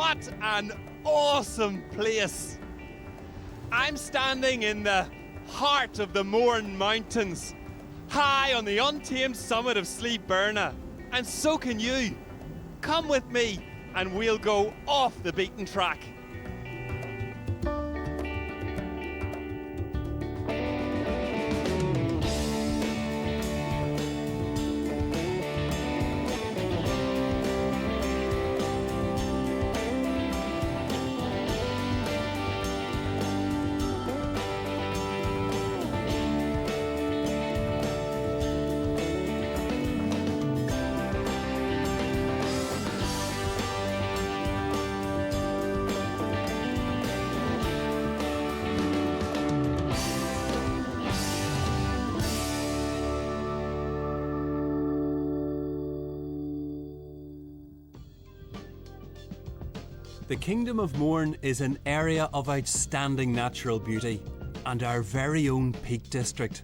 What an awesome place! I'm standing in the heart of the Mournes Mountains, high on the untamed summit of Slieve Bearnagh, and so can you. Come with me and we'll go off the beaten track. The Kingdom of Mournes is an area of outstanding natural beauty and our very own Peak District.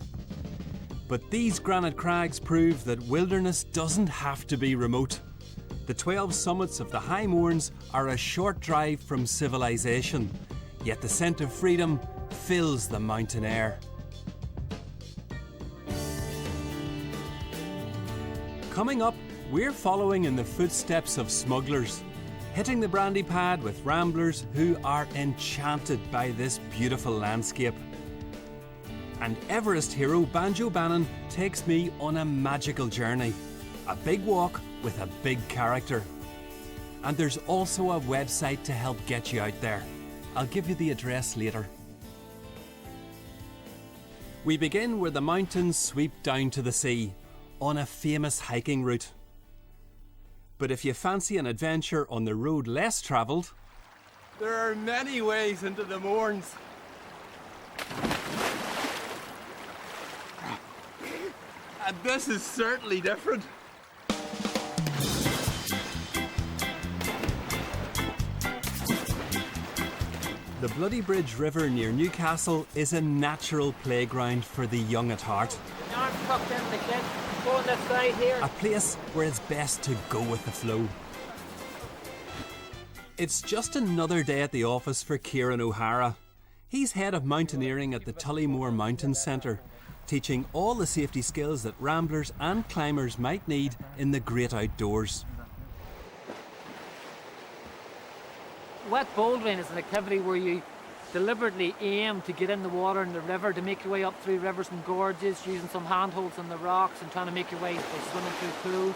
But these granite crags prove that wilderness doesn't have to be remote. The 12 summits of the High Mournes are a short drive from civilization, yet the scent of freedom fills the mountain air. Coming up, we're following in the footsteps of smugglers, hitting the Brandy pad with ramblers who are enchanted by this beautiful landscape. And Everest hero Banjo Bannon takes me on a magical journey, a big walk with a big character. And there's also a website to help get you out there. I'll give you the address later. We begin where the mountains sweep down to the sea, on a famous hiking route. But if you fancy an adventure on the road less travelled, there are many ways into the Mournes. And this is certainly different. The Bloody Bridge River near Newcastle is a natural playground for the young at heart. Arms tucked in the kid. Go on this side here. A place where it's best to go with the flow. It's just another day at the office for Kieran O'Hara. He's head of mountaineering at the Tullymore Mountain Centre, teaching all the safety skills that ramblers and climbers might need in the great outdoors. Wet bouldering is an activity where you deliberately aim to get in the water in the river, to make your way up through rivers and gorges, using some handholds in the rocks and trying to make your way by swimming through pools.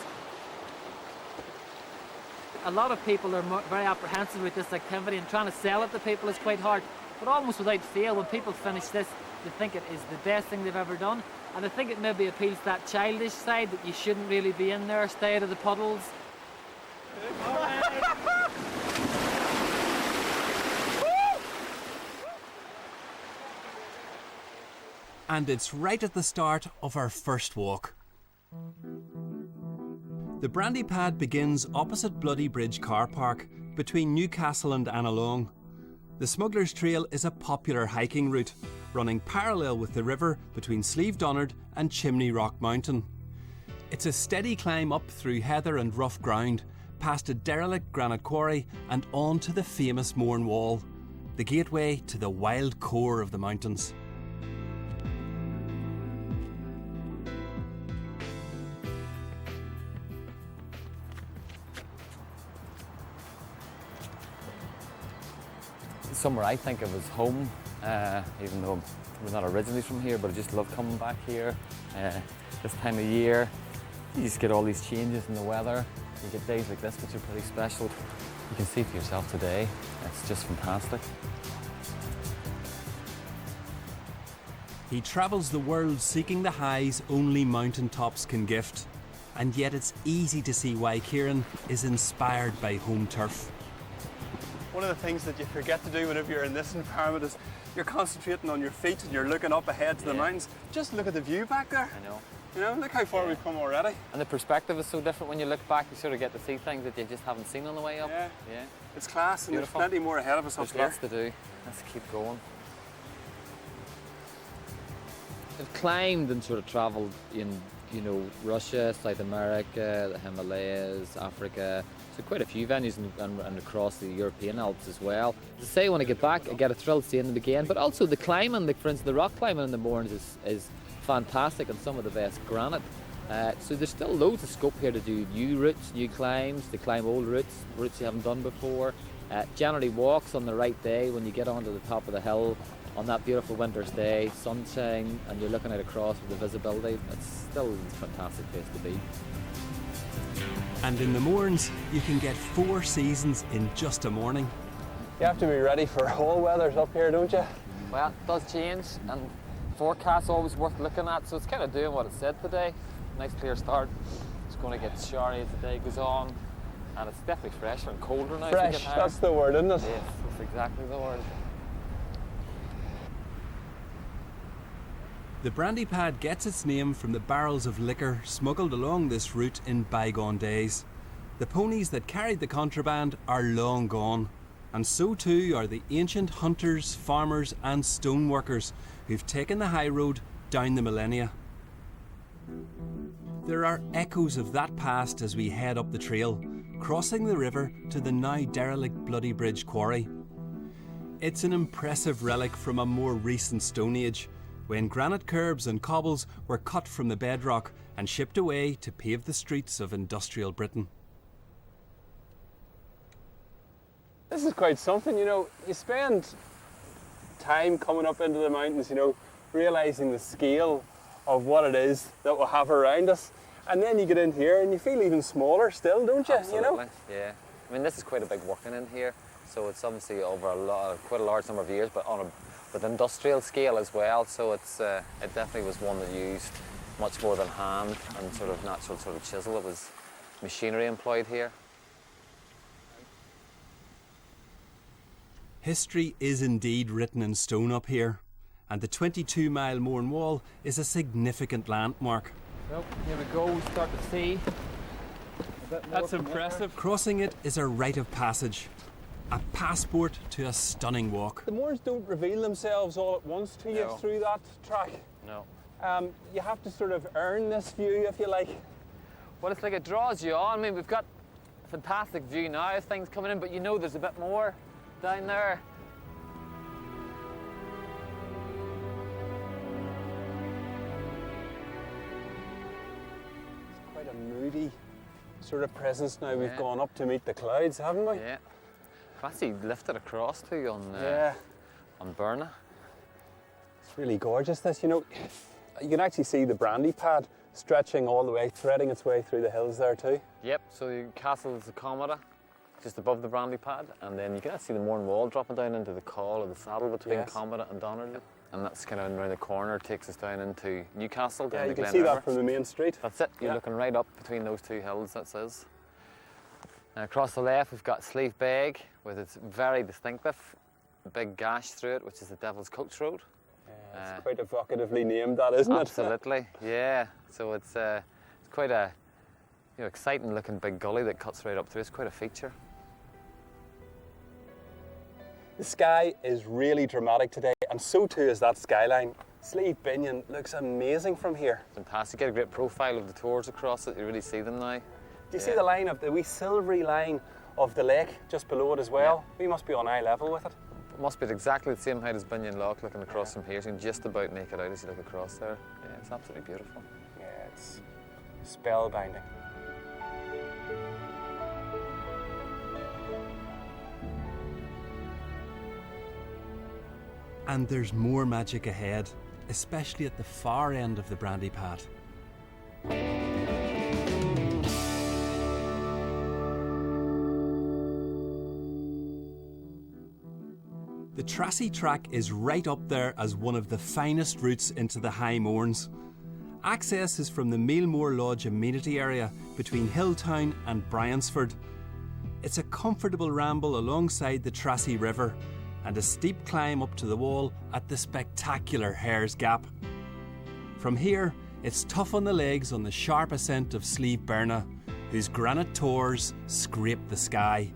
A lot of people are very apprehensive with this activity, and trying to sell it to people is quite hard. But almost without fail, when people finish this, they think it is the best thing they've ever done. And I think it maybe appeals to that childish side that you shouldn't really be in there, stay out of the puddles. And it's right at the start of our first walk. The Brandy pad begins opposite Bloody Bridge car park between Newcastle and Annalong. The Smuggler's Trail is a popular hiking route, running parallel with the river between Slieve Bearnagh and Chimney Rock Mountain. It's a steady climb up through heather and rough ground, past a derelict granite quarry and on to the famous Mourne Wall, the gateway to the wild core of the mountains. Somewhere I think of as home, even though we're not originally from here, but I just love coming back here. This time of year, you just get all these changes in the weather. You get days like this, which are pretty special. You can see for yourself today, it's just fantastic. He travels the world seeking the highs only mountain tops can gift. And yet it's easy to see why Kieran is inspired by home turf. One of the things that you forget to do whenever you're in this environment is you're concentrating on your feet and you're looking up ahead to the mountains. Just look at the view back there. I know. You know, look how far we've come already. And the perspective is so different when you look back. You sort of get to see things that you just haven't seen on the way up. Yeah. Yeah. It's class, and Beautiful. there's plenty more ahead of us up There's there. lots to do. Let's keep going. I've climbed and sort of travelled in, Russia, South America, the Himalayas, Africa. So So quite a few venues and across the European Alps as well. As I say, when I get back, I get a thrill seeing them again. But also the climbing, like for instance, the rock climbing in the Mournes is fantastic, and some of the best granite. So there's still loads of scope here to do new routes, new climbs, to climb old routes you haven't done before. Generally walks on the right day when you get onto the top of the hill on that beautiful winter's day, sunshine, and you're looking out across with the visibility. It's still a fantastic place to be. And in the Mournes, you can get 4 seasons in just a morning. You have to be ready for all weathers up here, don't you? Well, it does change, and forecast's always worth looking at, so it's kind of doing what it said today. Nice clear start. It's going to get showery as the day goes on, and it's definitely fresher and colder now. Fresh, that's the word, isn't it? Yes, that's exactly the word. The Brandy Pad gets its name from the barrels of liquor smuggled along this route in bygone days. The ponies that carried the contraband are long gone, and so too are the ancient hunters, farmers and stoneworkers who've taken the high road down the millennia. There are echoes of that past as we head up the trail, crossing the river to the now derelict Bloody Bridge quarry. It's an impressive relic from a more recent Stone Age, when granite curbs and cobbles were cut from the bedrock and shipped away to pave the streets of industrial Britain. This is quite something, you know. You spend time coming up into the mountains, you know, realising the scale of what it is that we have around us. And then you get in here and you feel even smaller still, don't you? Absolutely, you know? yeah. I mean, this is quite a big working in here, so it's obviously over quite a large number of years, but on a with industrial scale as well, so it definitely was one that used much more than hand and sort of natural sort of chisel. It was machinery employed here. History is indeed written in stone up here, and the 22-mile Mourne Wall is a significant landmark. Well, here we go, we start to see. That's impressive. Crossing it is a rite of passage, a passport to a stunning walk. The moors don't reveal themselves all at once to you through that track. No. You have to sort of earn this view, if you like. Well, it's like it draws you on. I mean, we've got a fantastic view now as things coming in, but you know there's a bit more down there. It's quite a moody sort of presence now. We've gone up to meet the clouds, haven't we? Yeah. I've actually lifted across to you on Bearnagh. It's really gorgeous, this. You know, you can actually see the Brandy Pad stretching all the way, threading its way through the hills there too. Yep, so the castle is the Comada, just above the Brandy Pad, and then you can actually see the Mourne Wall dropping down into the call of the saddle between Comada and Donnerly. And that's kind of around the corner, takes us down into Newcastle, down the you can Glen see River. that from the main street. That's it, you're looking right up between those two hills, that says. And across the left we've got Slieve Bearnagh with its very distinctive big gash through it, which is the Devil's Coach Road. Yeah, it's quite evocatively named, that, isn't it? Absolutely, yeah. So it's quite a exciting looking big gully that cuts right up through. It's quite a feature. The sky is really dramatic today, and so too is that skyline. Slieve Bearnagh looks amazing from here. Fantastic. You get a great profile of the tours across it. You really see them now. Do you see the line of the wee silvery line of the lake just below it as well? We must be on eye level with it. It must be at exactly the same height as Binion Loch looking across from here, so you can just about make it out as you look across there. Yeah, it's absolutely beautiful. Yeah, it's spellbinding. And there's more magic ahead, especially at the far end of the Brandy Pad. The Trassy Track is right up there as one of the finest routes into the High Mournes. Access is from the Mealmore Lodge amenity area between Hilltown and Bryansford. It's a comfortable ramble alongside the Trassy River and a steep climb up to the wall at the spectacular Hare's Gap. From here, it's tough on the legs on the sharp ascent of Slieve Bearnagh, whose granite tors scrape the sky.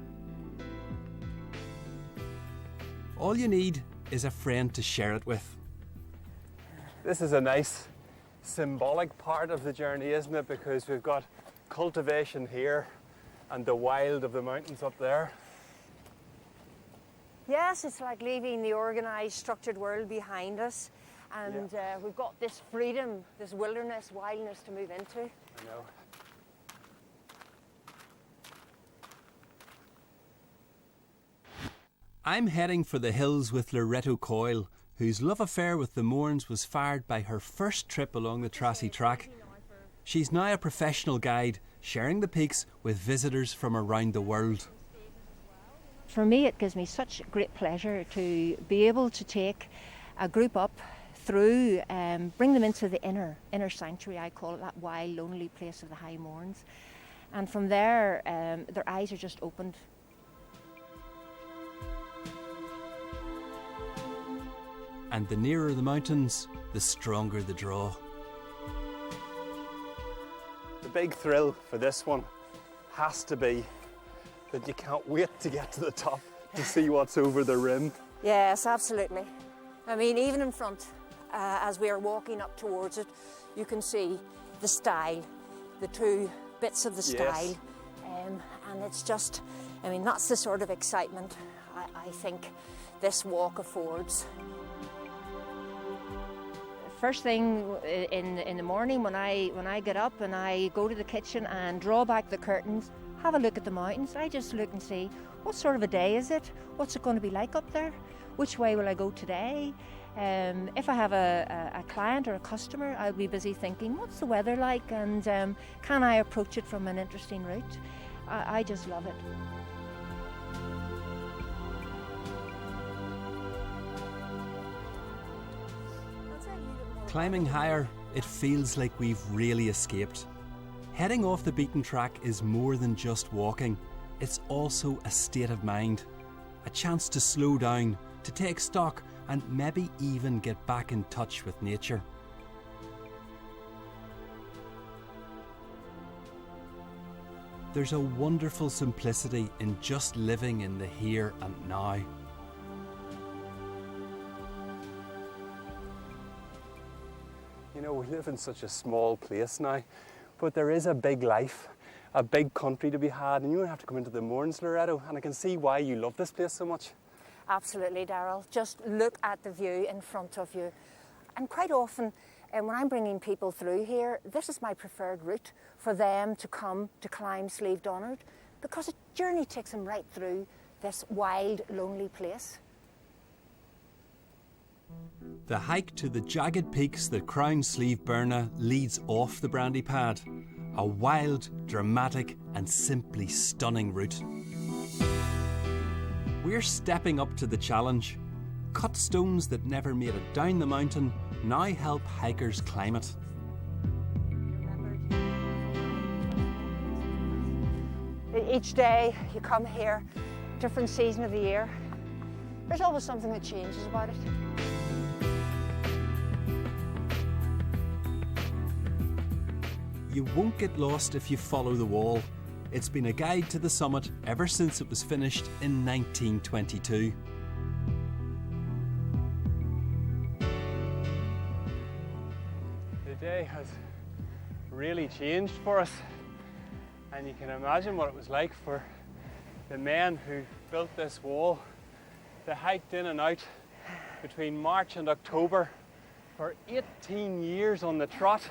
All you need is a friend to share it with. This is a nice symbolic part of the journey, isn't it? Because we've got cultivation here and the wild of the mountains up there. Yes, it's like leaving the organised, structured world behind us, and we've got this freedom, this wilderness, wildness to move into. I know. I'm heading for the hills with Loretto Coyle, whose love affair with the Mournes was fired by her first trip along the Trassy Track. She's now a professional guide, sharing the peaks with visitors from around the world. For me, it gives me such great pleasure to be able to take a group up through, bring them into the inner sanctuary, I call it, that wild, lonely place of the High Mournes. And from there, their eyes are just opened. And the nearer the mountains, the stronger the draw. The big thrill for this one has to be that you can't wait to get to the top to see what's over the rim. Yes, absolutely. I mean, even in front, as we are walking up towards it, you can see the stile, the two bits of the stile. Yes. And it's just, I mean, that's the sort of excitement I think this walk affords. First thing in the morning when I get up and I go to the kitchen and draw back the curtains, have a look at the mountains, I just look and see what sort of a day is it? What's it going to be like up there? Which way will I go today? If I have a client or a customer, I'll be busy thinking, what's the weather like, and can I approach it from an interesting route? I just love it. Climbing higher, it feels like we've really escaped. Heading off the beaten track is more than just walking. It's also a state of mind. A chance to slow down, to take stock, and maybe even get back in touch with nature. There's a wonderful simplicity in just living in the here and now. You know, we live in such a small place now, but there is a big life, a big country to be had, and you don't have to come into the Mournes, Loretto, and I can see why you love this place so much. Absolutely, Daryl. Just look at the view in front of you. And quite often, when I'm bringing people through here, this is my preferred route for them to come to climb Slieve Bearnagh, because a journey takes them right through this wild, lonely place. The hike to the jagged peaks that crown Slieve Bearnagh leads off the Brandy pad. A wild, dramatic and simply stunning route. We're stepping up to the challenge. Cut stones that never made it down the mountain now help hikers climb it. Each day you come here, different season of the year, there's always something that changes about it. You won't get lost if you follow the wall. It's been a guide to the summit ever since it was finished in 1922. The day has really changed for us, and you can imagine what it was like for the men who built this wall. They hiked in and out between March and October for 18 years on the trot,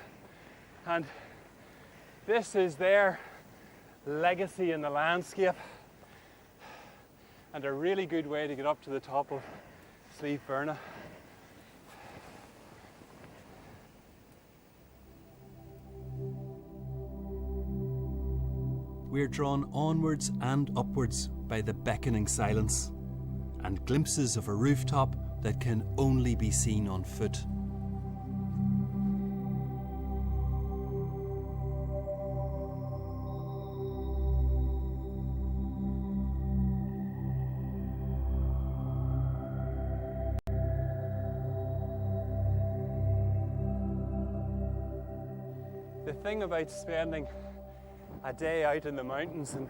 and this is their legacy in the landscape, and a really good way to get up to the top of Slieve Bearnagh. We're drawn onwards and upwards by the beckoning silence, and glimpses of a rooftop that can only be seen on foot. The thing about spending a day out in the mountains and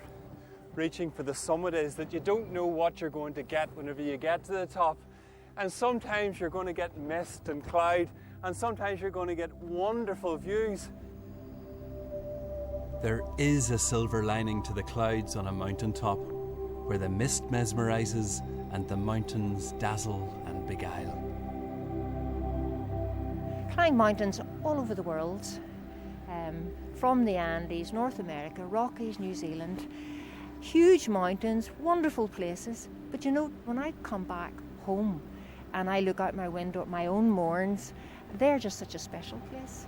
reaching for the summit is that you don't know what you're going to get whenever you get to the top. And sometimes you're going to get mist and cloud, and sometimes you're going to get wonderful views. There is a silver lining to the clouds on a mountaintop, where the mist mesmerises and the mountains dazzle and beguile. Climb mountains all over the world, from the Andes, North America, Rockies, New Zealand. Huge mountains, wonderful places. But you know, when I come back home and I look out my window at my own Mournes, they're just such a special place.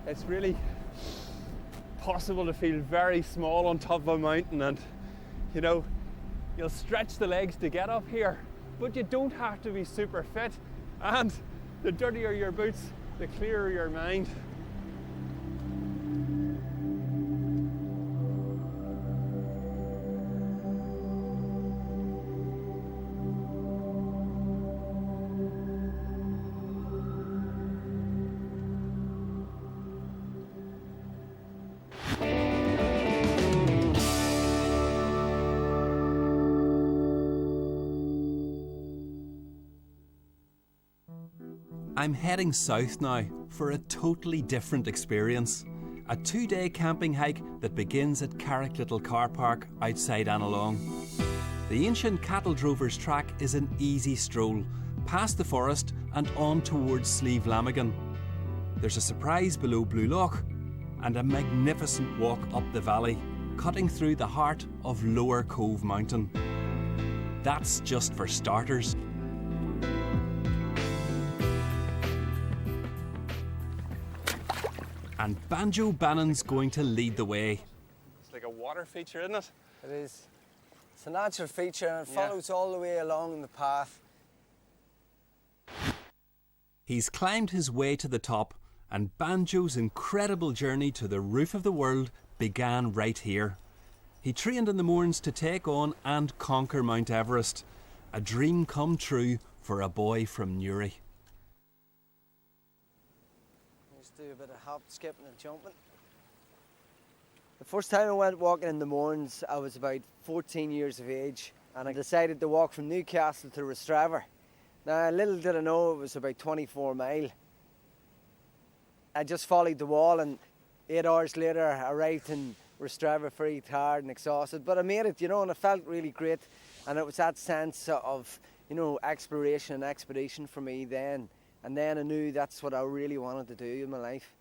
It's really possible to feel very small on top of a mountain, and you know, you'll stretch the legs to get up here, but you don't have to be super fit, and the dirtier your boots, the clearer your mind. I'm heading south now for a totally different experience. A 2-day camping hike that begins at Carricklittle Car Park outside Annalong. The ancient cattle drovers track is an easy stroll, past the forest and on towards Slieve Bearnagh. There's a surprise below Blue Loch and a magnificent walk up the valley, cutting through the heart of Lower Cove Mountain. That's just for starters. And Banjo Bannon's going to lead the way. It's like a water feature, isn't it? It is. It's a natural feature and it follows all the way along the path. He's climbed his way to the top, and Banjo's incredible journey to the roof of the world began right here. He trained in the Mournes to take on and conquer Mount Everest, a dream come true for a boy from Newry. Just do a bit of hop, skipping and jumping. The first time I went walking in the Mournes, I was about 14 years of age, and I decided to walk from Newcastle to Rostraver. Now, little did I know it was about 24 mile. I just followed the wall, and 8 hours later I arrived in Rostraver very tired and exhausted, but I made it, you know, and it felt really great. And it was that sense of, you know, exploration and expedition for me then. And then I knew that's what I really wanted to do in my life.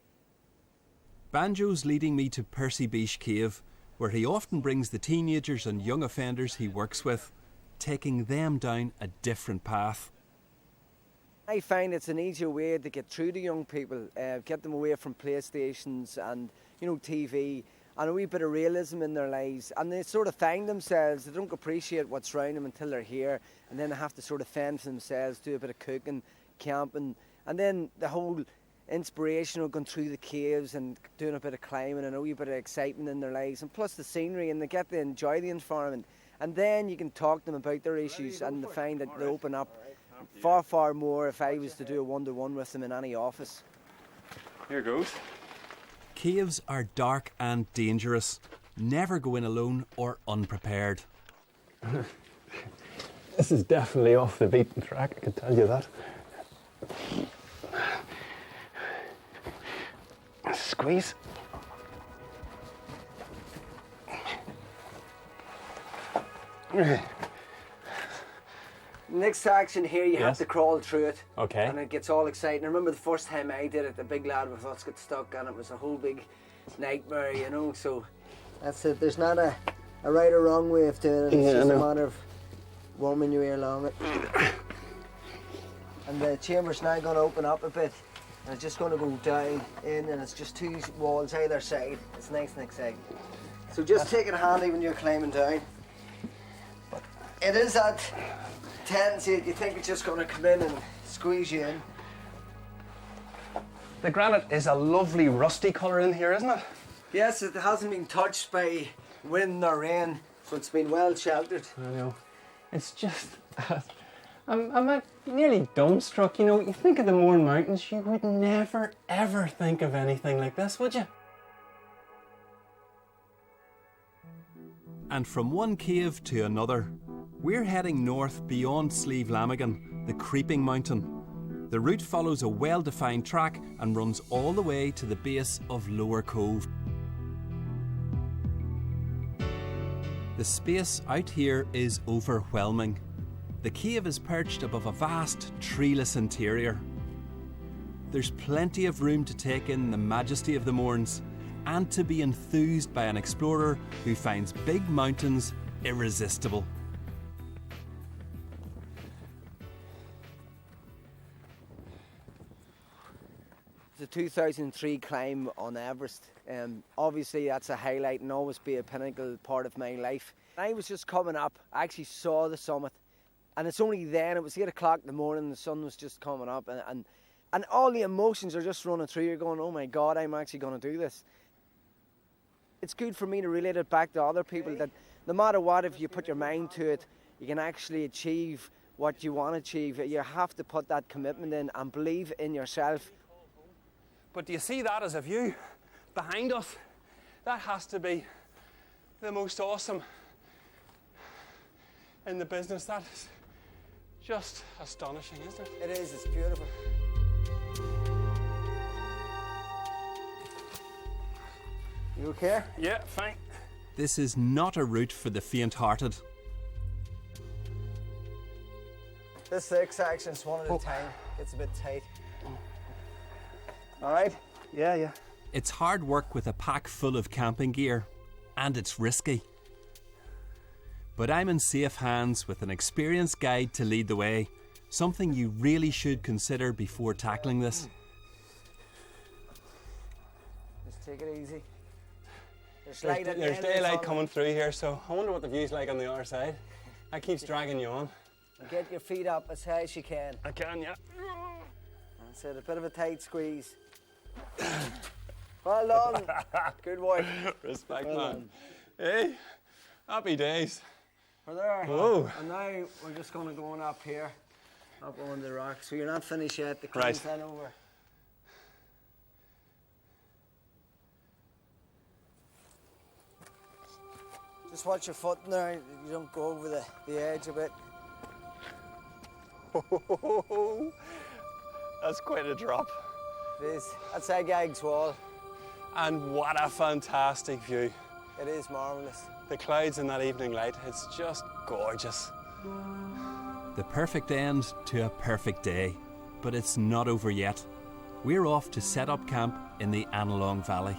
Banjo's leading me to Percy Beach Cave, where he often brings the teenagers and young offenders he works with, taking them down a different path. I find it's an easier way to get through to young people, get them away from PlayStations and, you know, TV, and a wee bit of realism in their lives. And they sort of find themselves, they don't appreciate what's around them until they're here, and then they have to sort of fend for themselves, do a bit of cooking, camping, and then the whole inspiration of going through the caves and doing a bit of climbing and a wee bit of excitement in their lives, and plus the scenery, and they get to enjoy the environment. And then you can talk to them about their issues, and they find that they open up far more if I was to do a one-to-one with them in any office. Here goes. Caves are dark and dangerous. Never go in alone or unprepared. This is definitely off the beaten track, I can tell you that. Squeeze. Next section here, you have to crawl through it. Okay. And it gets all exciting. I remember the first time I did it, the big lad with us got stuck, and it was a whole big nightmare, you know. So that's it. There's not a right or wrong way of doing it. It's just a matter of warming your way along it. And the chamber's now going to open up a bit. And it's just going to go down in, and it's just 2 walls either side. It's nice and exciting. So just take it handy when you're climbing down. It is that tendency that you think it's just going to come in and squeeze you in. The granite is a lovely rusty colour in here, isn't it? Yes, it hasn't been touched by wind or rain, so it's been well sheltered. I know. It's just... I'm nearly dumbstruck, you know. You think of the Mourne Mountains, you would never, ever think of anything like this, would you? And from one cave to another, we're heading north beyond Slieve Bearnagh, the creeping mountain. The route follows a well-defined track and runs all the way to the base of Lower Cove. The space out here is overwhelming. The cave is perched above a vast, treeless interior. There's plenty of room to take in the majesty of the Mournes and to be enthused by an explorer who finds big mountains irresistible. The 2003 climb on Everest. Obviously that's a highlight and always be a pinnacle part of my life. I was just coming up, I actually saw the summit, and it's only then, it was 8 o'clock in the morning, the sun was just coming up, and all the emotions are just running through you going, oh my God, I'm actually going to do this. It's good for me to relate it back to other people that no matter what, if you put your mind to it, you can actually achieve what you want to achieve. You have to put that commitment in and believe in yourself. But do you see that as a view behind us? That has to be the most awesome in the business. That is just astonishing, isn't it? It is, it's beautiful. You okay? Yeah, fine. This is not a route for the faint-hearted. This 6 section's one at a time. It's a bit tight. All right? Yeah. It's hard work with a pack full of camping gear, and it's risky. But I'm in safe hands with an experienced guide to lead the way, something you really should consider before tackling this. Just take it easy. There's daylight coming through here, so I wonder what the view's like on the other side. That keeps dragging you on. Get your feet up as high as you can. I can, yeah. That's it, a bit of a tight squeeze. Well done. Good work. Respect, Well man. done. Hey, happy days. We're there. Whoa. And now we're just going to go on up here, up on the rock. So you're not finished yet. The climb's not over. Just watch your foot in there. You don't go over the edge a bit. That's quite a drop. It is. That's Agag's Wall. And what a fantastic view. It is marvellous. The clouds in that evening light, it's just gorgeous. The perfect end to a perfect day. But it's not over yet. We're off to set up camp in the Annalong Valley.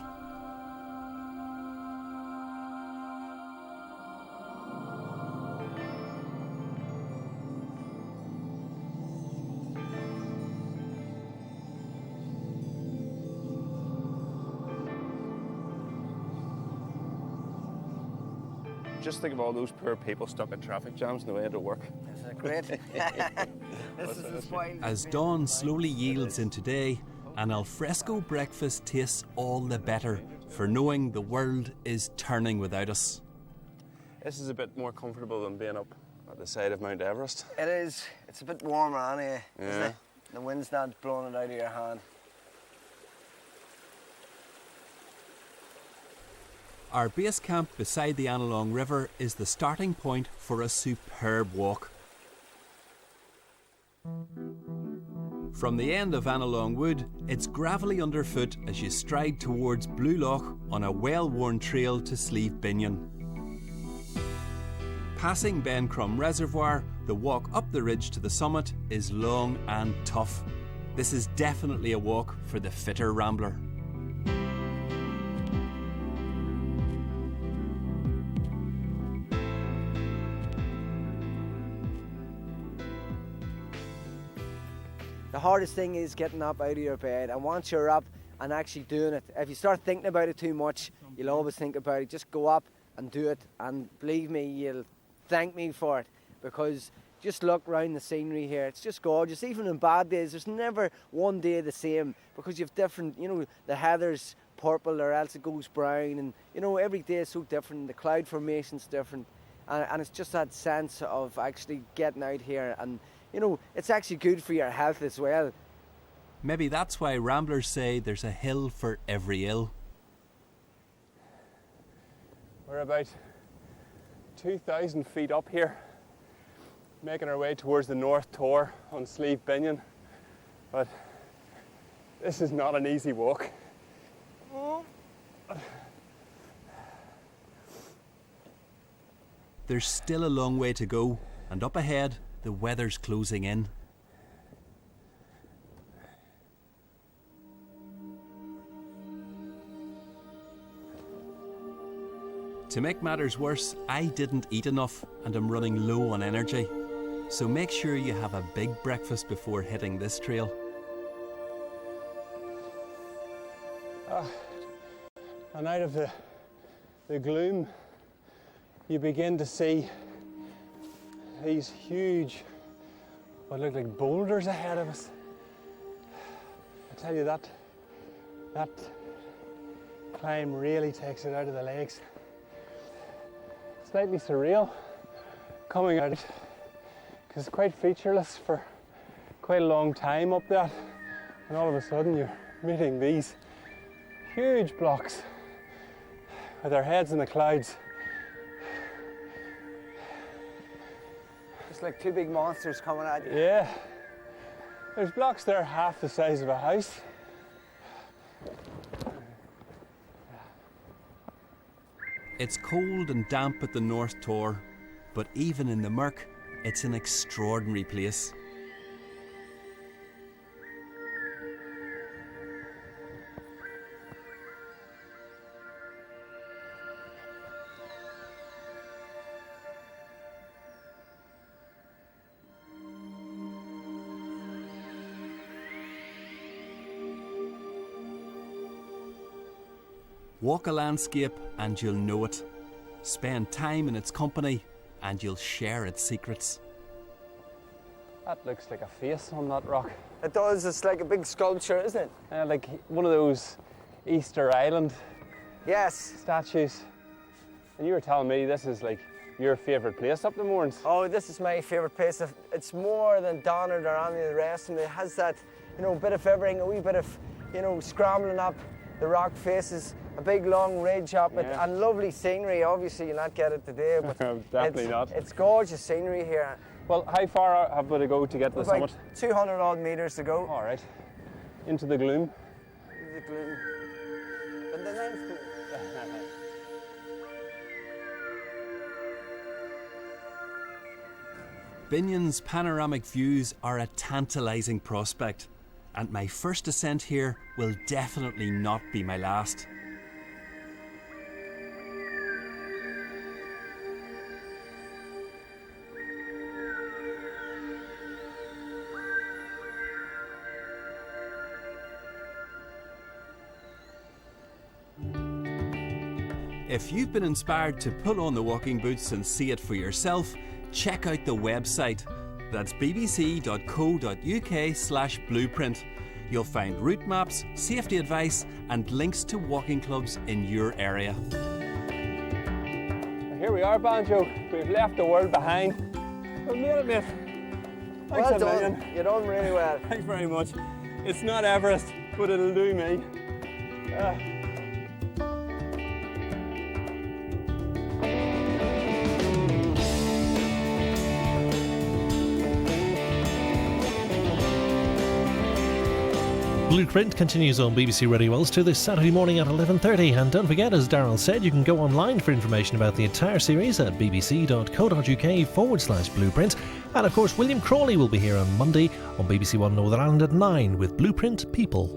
Just think of all those poor people stuck in traffic jams and the way to work. Isn't it great? This is the spoil. As dawn slowly yields into day, an alfresco breakfast tastes all the better for knowing the world is turning without us. This is a bit more comfortable than being up at the side of Mount Everest. It is. It's a bit warmer on here, isn't Yeah. it? The wind's not blowing it out of your hand. Our base camp beside the Annalong River is the starting point for a superb walk. From the end of Annalong Wood, it's gravelly underfoot as you stride towards Blue Loch on a well-worn trail to Slieve Bearnagh. Passing Bencrum Reservoir, the walk up the ridge to the summit is long and tough. This is definitely a walk for the fitter rambler. The hardest thing is getting up out of your bed, and once you're up and actually doing it, if you start thinking about it too much, you'll always think about it. Just go up and do it, and believe me, you'll thank me for it, because just look around the scenery here. It's just gorgeous. Even in bad days, there's never one day the same, because you've different, the heather's purple or else it goes brown, and every day is so different. The cloud formation's different, and it's just that sense of actually getting out here, and it's actually good for your health as well. Maybe that's why ramblers say there's a hill for every ill. We're about 2,000 feet up here, making our way towards the North Tor on Slieve Bearnagh. but this is not an easy walk. There's still a long way to go, and up ahead, the weather's closing in. To make matters worse, I didn't eat enough and I'm running low on energy. So make sure you have a big breakfast before hitting this trail. And out of the gloom, you begin to see these huge, what look like boulders ahead of us. I tell you, that climb really takes it out of the legs. Slightly surreal coming out, because it's quite featureless for quite a long time up there, and all of a sudden you're meeting these huge blocks with their heads in the clouds. It's like two big monsters coming at you. Yeah, there's blocks there half the size of a house. It's cold and damp at the North Tor, but even in the murk, it's an extraordinary place. Walk a landscape and you'll know it. Spend time in its company and you'll share its secrets. That looks like a face on that rock. It does, it's like a big sculpture, isn't it? Like one of those Easter Island Yes. statues. And you were telling me this is like your favourite place up the Mournes. Oh, this is my favourite place. It's more than Donard or any of the rest of it. It has that, bit of everything, a wee bit of, scrambling up the rock faces, a big long ridge up it, and lovely scenery. Obviously, you'll not get it today, but Definitely not. It's gorgeous scenery here. Well, how far have we to go to get to the About summit? 200 odd metres to go. All right. Into the gloom. The gloom. But the nice gloom. Binion's panoramic views are a tantalising prospect, and my first ascent here will definitely not be my last. If you've been inspired to put on the walking boots and see it for yourself, check out the website. That's bbc.co.uk/blueprint. You'll find route maps, safety advice and links to walking clubs in your area. Here we are, Banjo. We've left the world behind. We've made it, mate. Thanks Well a done. million. You're done really well. Thanks very much. It's not Everest, but it'll do me. Blueprint continues on BBC Radio Ulster this Saturday morning at 11:30, and don't forget, as Daryl said, you can go online for information about the entire series at bbc.co.uk/blueprint. And of course, William Crawley will be here on Monday on BBC One Northern Ireland at 9 with Blueprint People.